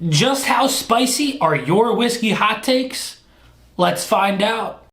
Just how spicy are your whiskey hot takes? Let's find out.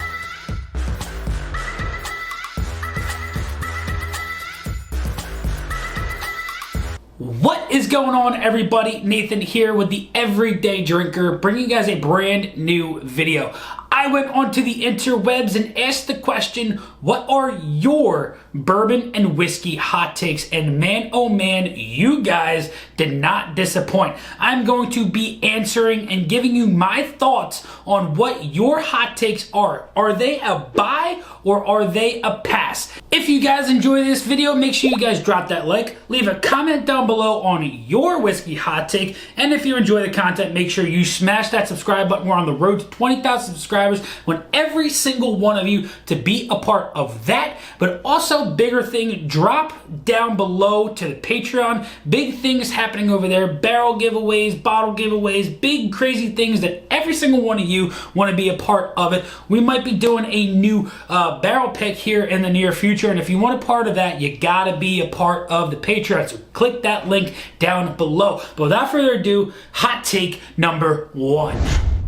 What is going on, everybody? Nathan here with the Everyday Drinker, bringing you guys a brand new video. I went onto the interwebs and asked the question, what are your bourbon and whiskey hot takes? And man, oh man, you guys did not disappoint. I'm going to be answering and giving you my thoughts on what your hot takes are. Are they a buy or are they a pass? If you guys enjoy this video, make sure you guys drop that like, leave a comment down below on your whiskey hot take, and if you enjoy the content, make sure you smash that subscribe button. We're on the road to 20,000 subscribers. Want every single one of you to be a part of that, but also bigger thing, drop down below to the Patreon. Big things happening over there, barrel giveaways, bottle giveaways, big crazy things that every single one of you want to be a part of it. We might be doing a new barrel pick here in the near future, and if you want a part of that, you gotta be a part of the Patreon, so click that link down below. But without further ado, hot take number one.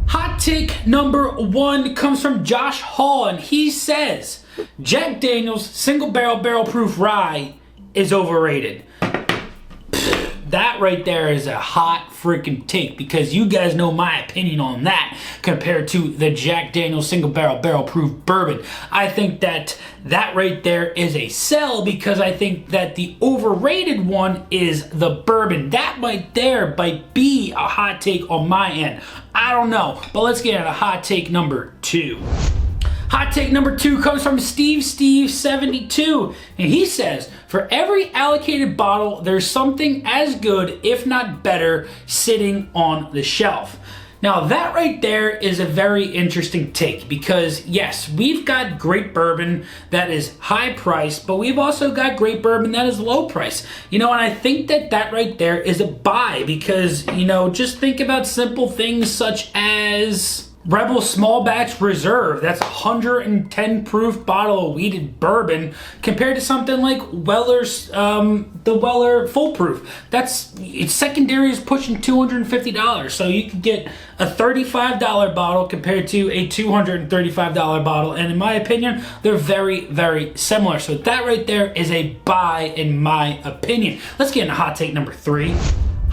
Hot take number one comes from Josh Hall, and he says, Jack Daniel's single barrel proof rye is overrated. That right there is a hot freaking take, because you guys know my opinion on that compared to the Jack Daniel's single barrel proof bourbon. I think that right there is a sell, because I think that the overrated one is the bourbon. That might be a hot take on my end. I don't know, but let's get into hot take number two. Hot take number two comes from Steve72, and he says, for every allocated bottle, there's something as good, if not better, sitting on the shelf. Now that right there is a very interesting take, because yes, we've got great bourbon that is high price, but we've also got great bourbon that is low price. And I think that right there is a buy, because, just think about simple things such as Rebel Small Batch Reserve. That's a 110 proof bottle of wheated bourbon compared to something like Weller's, the Weller Full Proof. Its secondary is pushing $250. So you could get a $35 bottle compared to a $235 bottle. And in my opinion, they're very, very similar. So that right there is a buy in my opinion. Let's get into hot take number three.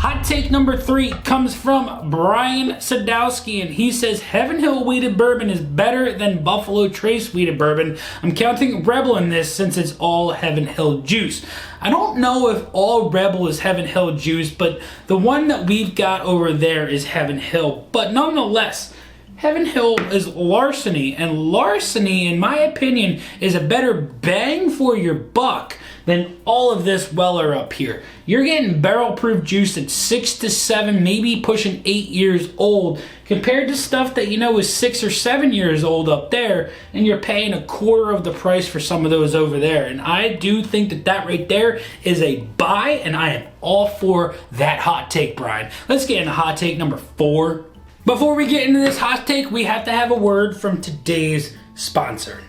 Hot take number three comes from Brian Sadowski, and he says Heaven Hill wheated bourbon is better than Buffalo Trace wheated bourbon. I'm counting Rebel in this since it's all Heaven Hill juice. I don't know if all Rebel is Heaven Hill juice, but the one that we've got over there is Heaven Hill. But nonetheless, Heaven Hill is larceny, and larceny, in my opinion, is a better bang for your buck than all of this Weller up here. You're getting barrel-proof juice that's 6 to 7, maybe pushing 8 years old, compared to stuff that is 6 or 7 years old up there, and you're paying a quarter of the price for some of those over there. And I do think that right there is a buy, and I am all for that hot take, Brian. Let's get into hot take number four. Before we get into this hot take, we have to have a word from today's sponsor.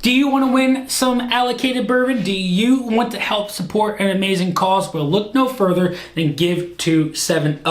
Do you want to win some allocated bourbon? Do you want to help support an amazing cause? Well, look no further than Give 270.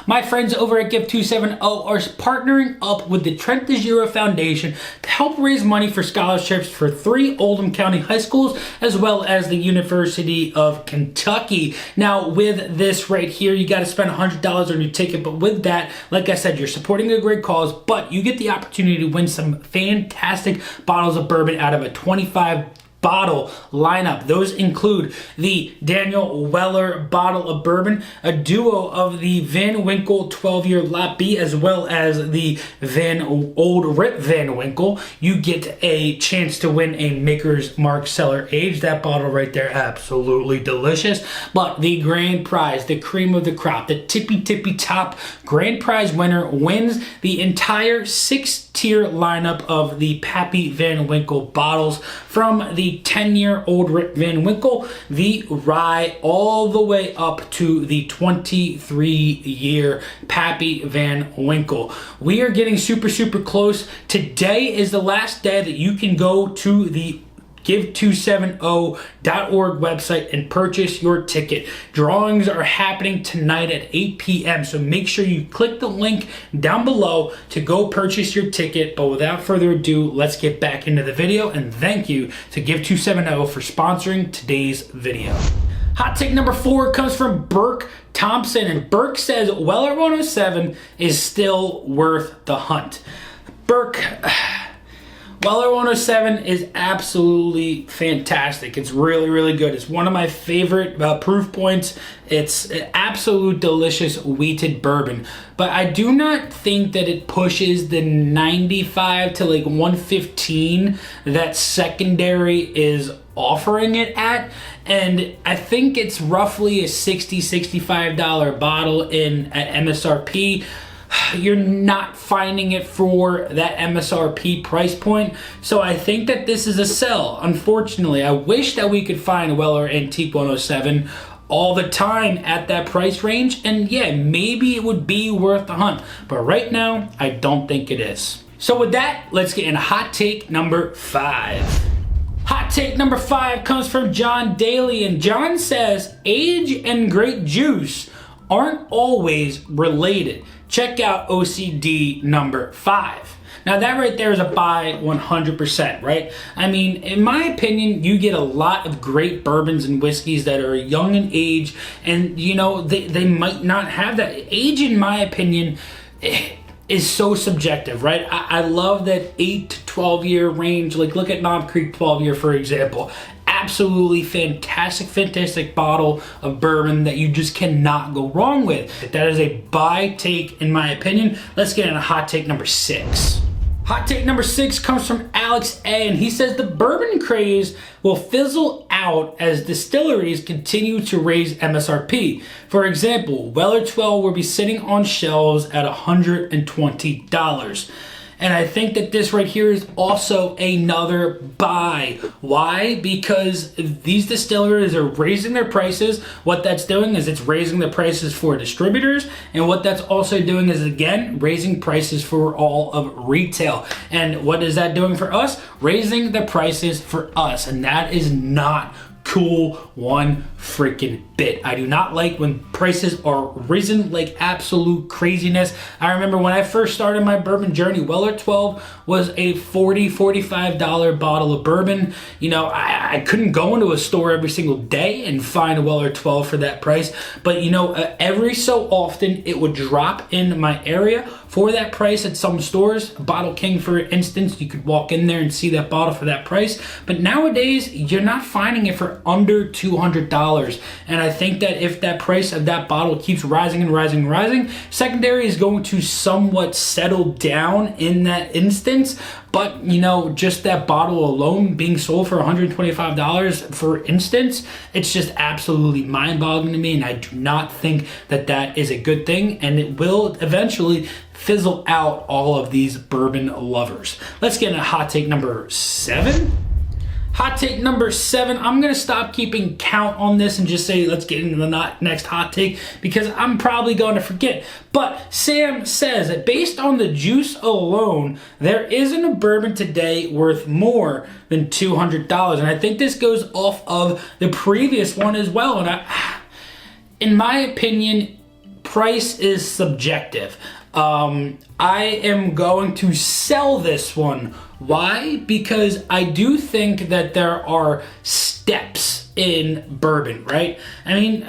My friends over at Give 270 are partnering up with the Trent DeGiro Foundation to help raise money for scholarships for 3 Oldham County high schools, as well as the University of Kentucky. Now, with this right here, you got to spend $100 on your ticket, but with that, like I said, you're supporting a great cause, but you get the opportunity to win some fantastic bottles of bourbon out of a 25 bottle lineup. Those include the Daniel Weller bottle of bourbon, a duo of the Van Winkle 12-year Lot B, as well as the Old Rip Van Winkle. You get a chance to win a Maker's Mark Cellar Aged. That bottle right there, absolutely delicious. But the grand prize, the cream of the crop, the tippy top grand prize winner wins the entire 6-tier lineup of the Pappy Van Winkle bottles, from the 10-year Old Rip Van Winkle, the rye, all the way up to the 23-year Pappy Van Winkle. We are getting super close. Today is the last day that you can go to the give270.org website and purchase your ticket. Drawings are happening tonight at 8 p.m. So make sure you click the link down below to go purchase your ticket. But without further ado, let's get back into the video, and thank you to Give270 for sponsoring today's video. Hot take number 4 comes from Burke Thompson, and Burke says Weller 107 is still worth the hunt. Burke, Weller 107 is absolutely fantastic. It's really, really good. It's one of my favorite proof points. It's an absolute delicious wheated bourbon, but I do not think that it pushes the 95 to like 115 that secondary is offering it at. And I think it's roughly a $60-65 bottle in at MSRP. You're not finding it for that MSRP price point. So I think that this is a sell. Unfortunately, I wish that we could find a Weller Antique 107 all the time at that price range. And yeah, maybe it would be worth the hunt. But right now, I don't think it is. So with that, let's get into hot take number 5. Hot take number 5 comes from John Daly, and John says age and grape juice aren't always related. Check out OCD number 5. Now that right there is a buy 100%, right? I mean, in my opinion, you get a lot of great bourbons and whiskeys that are young in age, and you know, they might not have that. Age, in my opinion, is so subjective, right? I love that 8 to 12 year range. Like look at Knob Creek 12 year, for example. Absolutely fantastic bottle of bourbon that you just cannot go wrong with. That is a buy take in my opinion. Let's get into hot take number 6. Hot take number 6 comes from Alex A, and he says the bourbon craze will fizzle out as distilleries continue to raise MSRP. For example, Weller 12 will be sitting on shelves at $120. And I think that this right here is also another buy. Why? Because these distilleries are raising their prices. What that's doing is it's raising the prices for distributors. And what that's also doing is, again, raising prices for all of retail. And what is that doing for us? Raising the prices for us. And that is not cool one freaking bit. I do not like when prices are risen like absolute craziness. I remember when I first started my bourbon journey, Weller 12 was a $40-45 bottle of bourbon. You know, I couldn't go into a store every single day and find a Weller 12 for that price, but you know, every so often it would drop in my area for that price at some stores. Bottle King, for instance, you could walk in there and see that bottle for that price. But nowadays, you're not finding it for under $200. And I think that if that price of that bottle keeps rising and rising and rising, secondary is going to somewhat settle down in that instance. But, you know, just that bottle alone being sold for $125, for instance, it's just absolutely mind-boggling to me. And I do not think that that is a good thing. And it will eventually fizzle out all of these bourbon lovers. Let's get into hot take number 7. Hot take number 7, I'm going to stop keeping count on this and just say let's get into the next hot take because I'm probably going to forget. But Sam says that based on the juice alone, there isn't a bourbon today worth more than $200. And I think this goes off of the previous one as well. And in my opinion, price is subjective. I am going to sell this one. Why? Because I do think that there are steps in bourbon, right? I mean,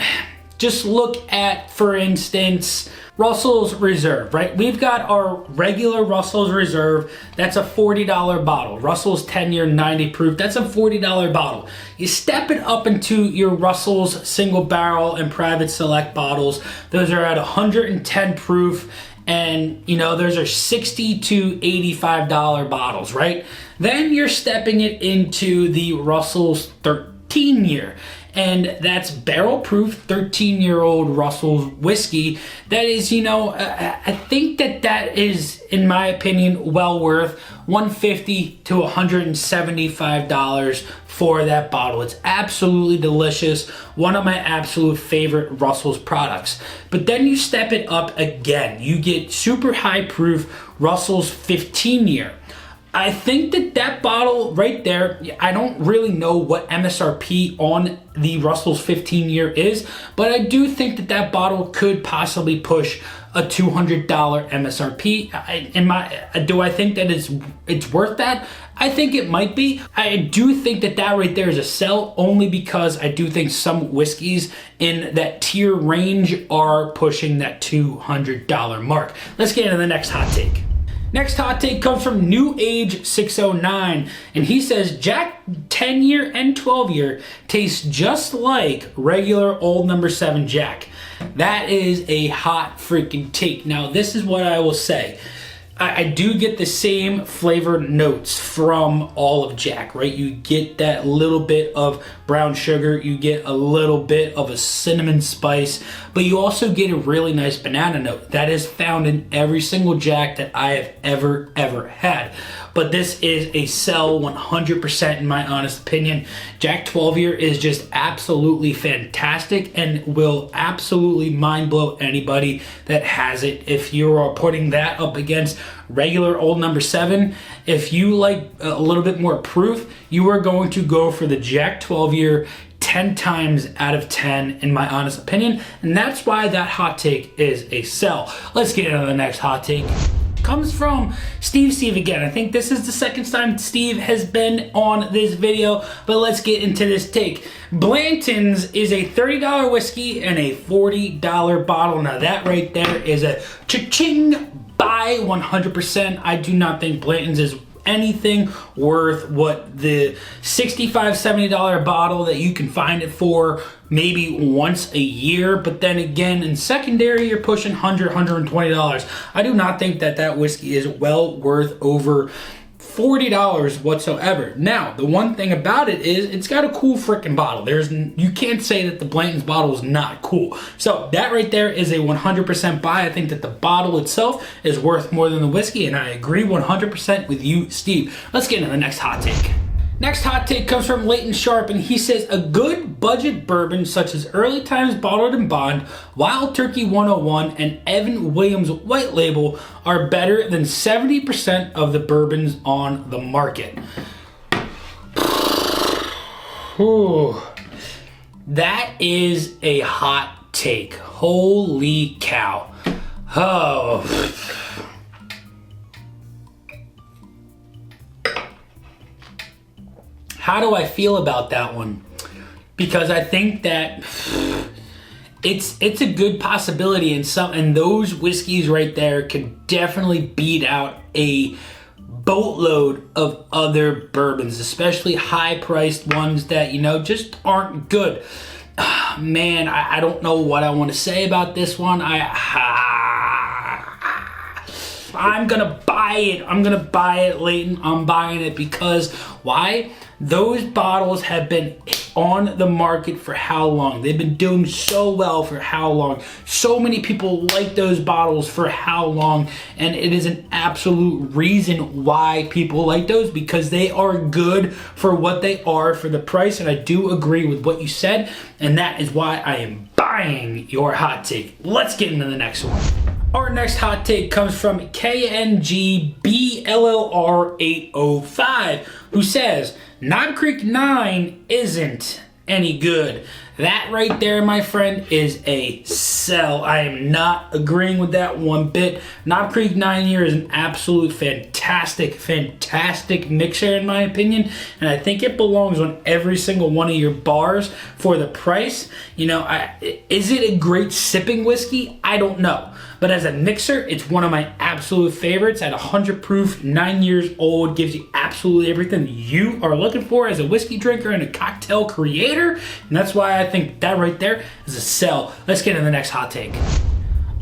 just look at, for instance, Russell's Reserve, right? We've got our regular Russell's Reserve. That's a $40 bottle. Russell's 10-year 90 proof. That's a $40 bottle. You step it up into your Russell's single barrel and private select bottles. Those are at 110 proof. And, you know, those are $60 to $85 bottles, right? Then you're stepping it into the Russell's 13-year. And that's barrel proof 13-year-old Russell's whiskey. That is, you know, I think that is, in my opinion, well worth $150 to $175 for that bottle. It's absolutely delicious. One of my absolute favorite Russell's products. But then you step it up again. You get super high proof Russell's 15-year. I think that bottle right there, I don't really know what MSRP on the Russell's 15-year is, but I do think that bottle could possibly push a $200 MSRP. Do I think that it's worth that? I think it might be. I do think that right there is a sell, only because I do think some whiskeys in that tier range are pushing that $200 mark. Let's get into the next hot take. Next hot take comes from New Age 609, and he says Jack 10-year and 12-year tastes just like regular old number 7 Jack. That is a hot freaking take. Now, this is what I will say. I do get the same flavored notes from all of Jack, right? You get that little bit of brown sugar, you get a little bit of a cinnamon spice, but you also get a really nice banana note that is found in every single Jack that I have ever had. But this is a sell 100% in my honest opinion. Jack 12-year is just absolutely fantastic and will absolutely mind blow anybody that has it. If you are putting that up against regular old number 7, if you like a little bit more proof, you are going to go for the Jack 12-year 10 times out of 10 in my honest opinion, and that's why that hot take is a sell. Let's get into the next hot take. Comes from Steve again. I think this is the second time Steve has been on this video, but let's get into this take. Blanton's is a $30 whiskey and a $40 bottle. Now that right there is a cha-ching buy 100%. I do not think Blanton's is anything worth what the $65, $70 bottle that you can find it for maybe once a year. But then again, in secondary, you're pushing $100, $120. I do not think that whiskey is well worth over $40 whatsoever. Now, the one thing about it is it's got a cool freaking bottle. You can't say that the Blanton's bottle is not cool. So that right there is a 100% buy. I think that the bottle itself is worth more than the whiskey, and I agree 100% with you, Steve. Let's get into the next hot take. Next hot take comes from Leighton Sharp, and he says a good budget bourbon such as Early Times Bottled and Bond, Wild Turkey 101, and Evan Williams White Label are better than 70% of the bourbons on the market. Whew. That is a hot take. Holy cow. Oh. How do I feel about that one? Because I think that it's a good possibility, and those whiskeys right there could definitely beat out a boatload of other bourbons, especially high-priced ones that, just aren't good. Man, I don't know what I want to say about this one. I'm gonna buy it. I'm gonna buy it, Leighton. I'm buying it because why? Those bottles have been on the market for how long? They've been doing so well for how long? So many people like those bottles for how long? And it is an absolute reason why people like those, because they are good for what they are for the price. And I do agree with what you said, and that is why I am buying your hot take. Let's get into the next one. Our next hot take comes from KNGBLLR805, who says, Knob Creek 9 isn't any good. That right there, my friend, is a sell. I am not agreeing with that one bit. Knob Creek 9 year is an absolute fantastic mixer in my opinion, and I think it belongs on every single one of your bars for the price. Is it a great sipping whiskey? I don't know. But as a mixer, it's one of my absolute favorites. At 100 proof, 9 years old, gives you absolutely everything you are looking for as a whiskey drinker and a cocktail creator. And that's why I think that right there is a sell. Let's get into the next hot take.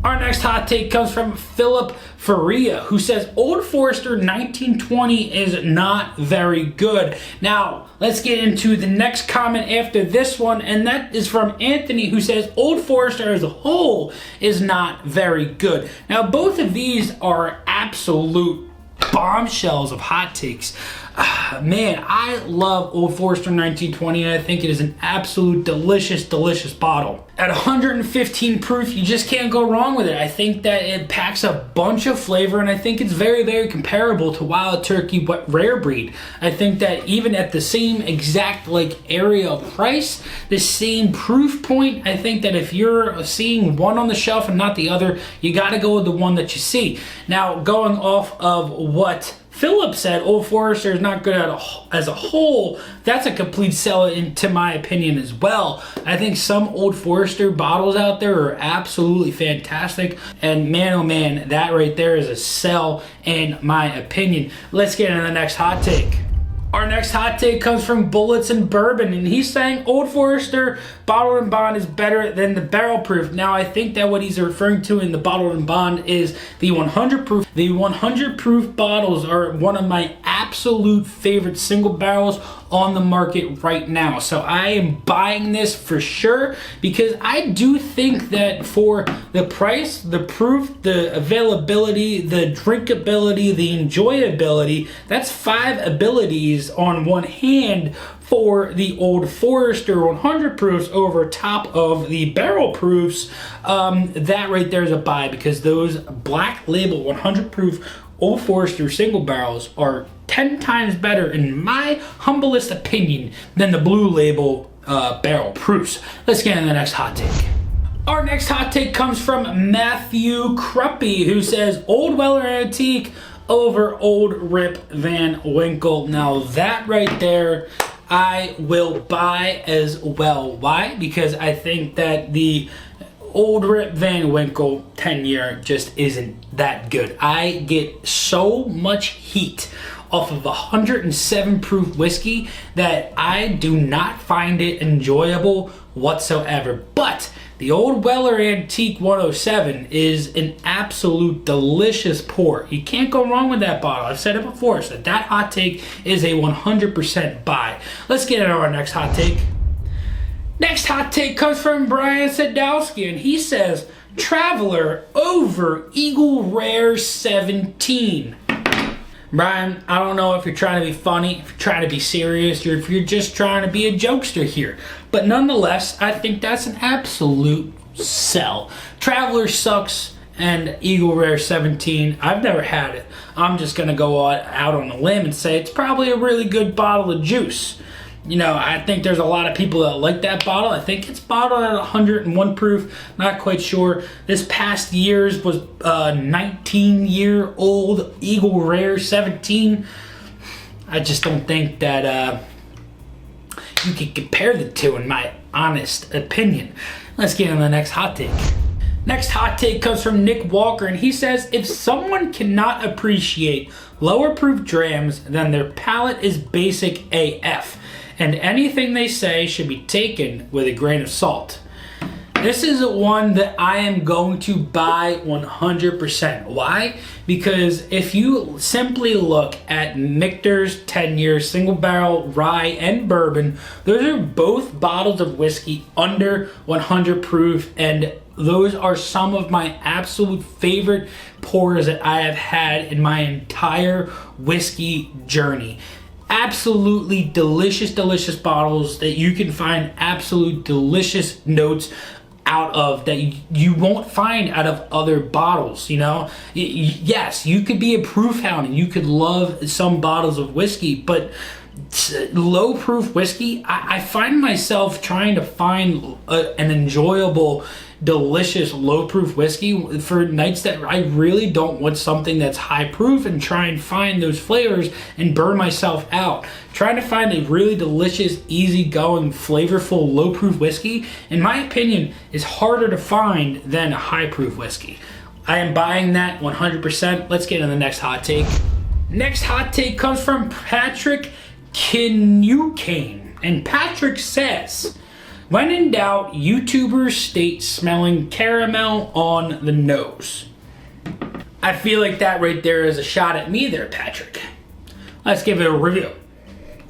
Our next hot take comes from Philip Faria, who says Old Forester 1920 is not very good. Now, let's get into the next comment after this one, and that is from Anthony, who says Old Forester as a whole is not very good. Now, both of these are absolute bombshells of hot takes. Man, I love Old Forester 1920. I think it is an absolute delicious, delicious bottle. At 115 proof, you just can't go wrong with it. I think that it packs a bunch of flavor, and I think it's very, very comparable to Wild Turkey Rare Breed. I think that even at the same exact area of price, the same proof point, I think that if you're seeing one on the shelf and not the other, you got to go with the one that you see. Now, going off of what Philip said, Old Forester is not good as a whole. That's a complete sell into my opinion as well. I think some Old Forester bottles out there are absolutely fantastic. And man, oh man, that right there is a sell in my opinion. Let's get into the next hot take. Our next hot take comes from Bullets and Bourbon, and he's saying Old Forester Bottled and Bond is better than the barrel proof. Now, I think that what he's referring to in the Bottled and Bond is the 100 proof. The 100 proof bottles are one of my absolute favorite single barrels on the market right now. So I am buying this for sure, because I do think that for the price, the proof, the availability, the drinkability, the enjoyability, that's 5 abilities on one hand for the Old Forester 100 proofs over top of the barrel proofs. That right there is a buy, because those Black Label 100 proof Old Forester single barrels are 10 times better, in my humblest opinion, than the Blue Label barrel proofs. Let's get into the next hot take. Our next hot take comes from Matthew Cruppy, who says Old Weller Antique over Old Rip Van Winkle. Now that right there, I will buy as well. Why? Because I think that the Old Rip Van Winkle 10-year just isn't that good. I get so much heat off of 107 proof whiskey that I do not find it enjoyable whatsoever. But the Old Weller Antique 107 is an absolute delicious pour. You can't go wrong with that bottle. I've said it before, so that hot take is a 100% buy. Let's get into our next hot take. Next hot take comes from Brian Sadowski, and he says Traveler over Eagle Rare 17. Brian, I don't know if you're trying to be funny, if you're trying to be serious, or if you're just trying to be a jokester here. But nonetheless, I think that's an absolute sell. Traveler sucks, and Eagle Rare 17, I've never had it. I'm just going to go out on a limb and say it's probably a really good bottle of juice. You know, I think there's a lot of people that like that bottle. I think it's bottled at 101 proof. Not quite sure. This past year's was 19-year-old Eagle Rare 17. I just don't think that you can compare the two, in my honest opinion. Let's get on the next hot take. Next hot take comes from Nick Walker, and he says, if someone cannot appreciate lower proof drams, then their palate is basic AF. And anything they say should be taken with a grain of salt. This is one that I am going to buy 100%. Why? Because if you simply look at Michter's 10-year single barrel rye and bourbon, those are both bottles of whiskey under 100 proof, and those are some of my absolute favorite pours that I have had in my entire whiskey journey. Absolutely delicious, delicious bottles that you can find absolute delicious notes out of that you won't find out of other bottles, you know? Yes, you could be a proof hound and you could love some bottles of whiskey, but low proof whiskey, I find myself trying to find an enjoyable, delicious low proof whiskey for nights that I really don't want something that's high proof and try and find those flavors and burn myself out. Trying to find a really delicious, easygoing, flavorful low proof whiskey, in my opinion, is harder to find than a high proof whiskey. I am buying that 100%. Let's get into the next hot take. Next hot take comes from Patrick Kinucane, and Patrick says, when in doubt, YouTubers state smelling caramel on the nose. I feel like that right there is a shot at me there, Patrick. Let's give it a review.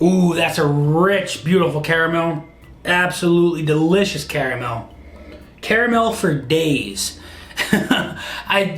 Ooh, that's a rich, beautiful caramel. Absolutely delicious caramel. Caramel for days. I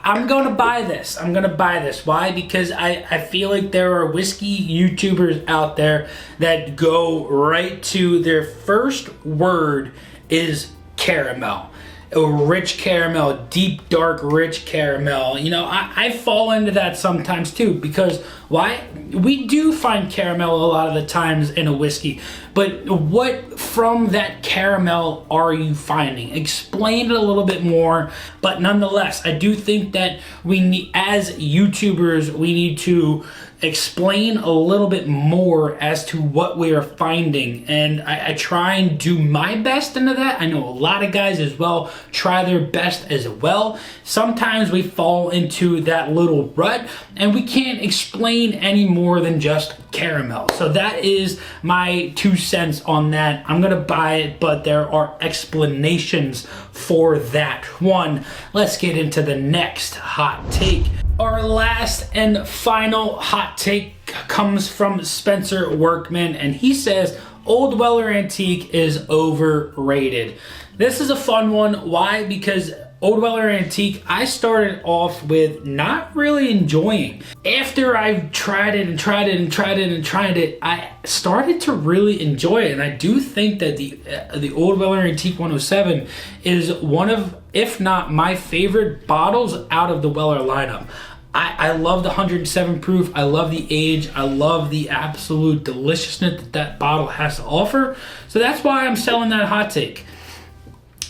I'm gonna buy this. I'm gonna buy this. Why? Because I feel like there are whiskey YouTubers out there that go right to their first word is caramel. A rich caramel, deep, dark, rich caramel. You know, I fall into that sometimes too, because why? We do find caramel a lot of the times in a whiskey, but what from that caramel are you finding? Explain it a little bit more, but nonetheless, I do think that we need, as YouTubers, we need to explain a little bit more as to what we are finding, and I try and do my best into that. I know a lot of guys as well try their best as well. Sometimes we fall into that little rut and we can't explain any more than just caramel. So that is my 2 cents on that. I'm gonna buy it, but there are explanations for that one. Let's get into the next hot take. Our last and final hot take comes from Spencer Workman, and he says Old Weller Antique is overrated. This is a fun one. Why? Because Old Weller Antique, I started off with not really enjoying. After I tried it and tried it and tried it and tried it, I started to really enjoy it. And I do think that the Old Weller Antique 107 is one of, if not my favorite bottles out of the Weller lineup. I love the 107 proof. I love the age. I love the absolute deliciousness that that bottle has to offer. So that's why I'm selling that hot take.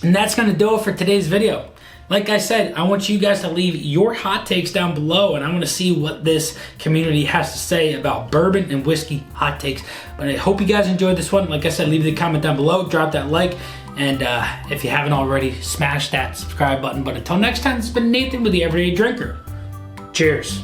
And that's going to do it for today's video. Like I said, I want you guys to leave your hot takes down below, and I want to see what this community has to say about bourbon and whiskey hot takes. But I hope you guys enjoyed this one. Like I said, leave the comment down below, drop that like, and if you haven't already, smash that subscribe button. But until next time, it's been Nathan with the Everyday Drinker. Cheers.